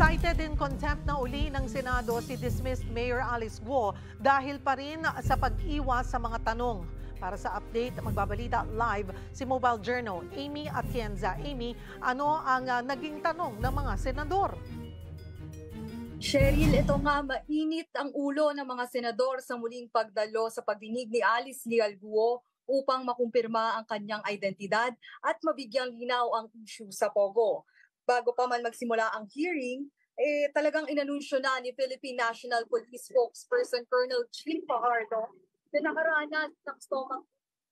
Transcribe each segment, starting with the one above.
Cited in contempt na uli ng Senado si dismissed Mayor Alice Guo dahil pa rin sa pag-iwas sa mga tanong. Para sa update, magbabalita live si Mobile Journal, Amy Atienza. Amy, ano ang naging tanong ng mga senador? Cheryl, ito nga mainit ang ulo ng mga senador sa muling pagdalo sa pagdinig ni Alice Leal Guo upang makumpirma ang kanyang identidad at mabigyang linaw ang issue sa Pogo. Bago pa man magsimula ang hearing, talagang inanunsyo na ni Philippine National Police spokesperson Colonel Chin Fajardo na nakaranas ng stomach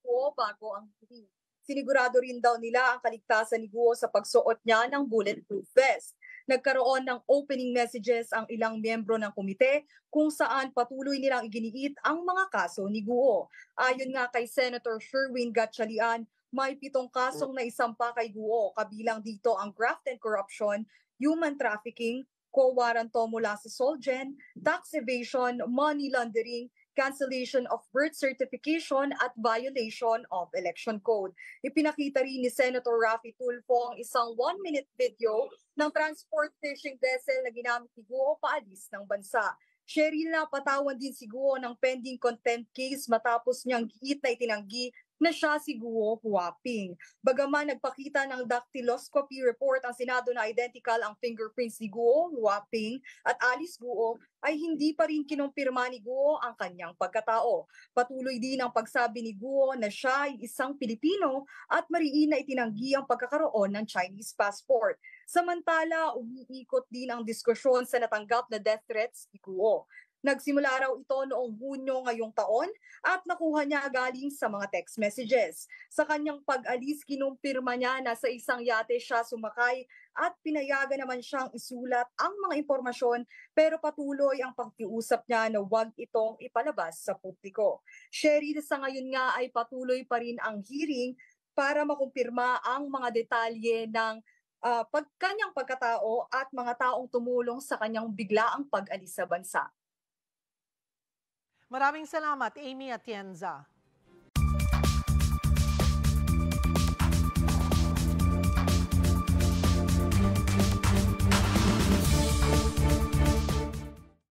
Guo bago ang hearing. Sinigurado rin daw nila ang kaligtasan ni Guo sa pagsuot niya ng bulletproof vest. Nagkaroon ng opening messages ang ilang miyembro ng komite kung saan patuloy nilang iginiit ang mga kaso ni Guo. Ayon nga kay Senator Sherwin Gatchalian, may 7 kasong naisampa kay Guo, kabilang dito ang graft and corruption, human trafficking, co-waranto mula sa Solgen, tax evasion, money laundering, cancellation of birth certification at violation of election code. Ipinakita rin ni Senator Raffy Tulfo ang isang 1-minute video ng transport fishing vessel na ginamit ni Guo paalis ng bansa. Cheryl, na patawan din si Guo ng pending contempt case matapos niyang giit na itinanggi na siya si Guo Huaping. Bagaman nagpakita ng dactyloscopy report ang Senado na identical ang fingerprints ni Guo Huaping at Alice Guo, ay hindi pa rin kinumpirma ni Guo ang kanyang pagkatao. Patuloy din ang pagsabi ni Guo na siya ay isang Pilipino at mariin na itinanggi ang pagkakaroon ng Chinese passport. Samantala, umiikot din ang diskusyon sa natanggap na death threats ni Guo. Nagsimula raw ito noong Hunyo ngayong taon at nakuha niya galing sa mga text messages. Sa kanyang pag-alis, kinumpirma niya na sa isang yate siya sumakay at pinayagan naman siyang isulat ang mga impormasyon, pero patuloy ang pagkiusap niya na huwag itong ipalabas sa publiko. Cheryl, sa ngayon nga ay patuloy pa rin ang hearing para makumpirma ang mga detalye ng kanyang pagkatao at mga taong tumulong sa kanyang biglaang pag-alis sa bansa. Maraming salamat, Amy Atienza.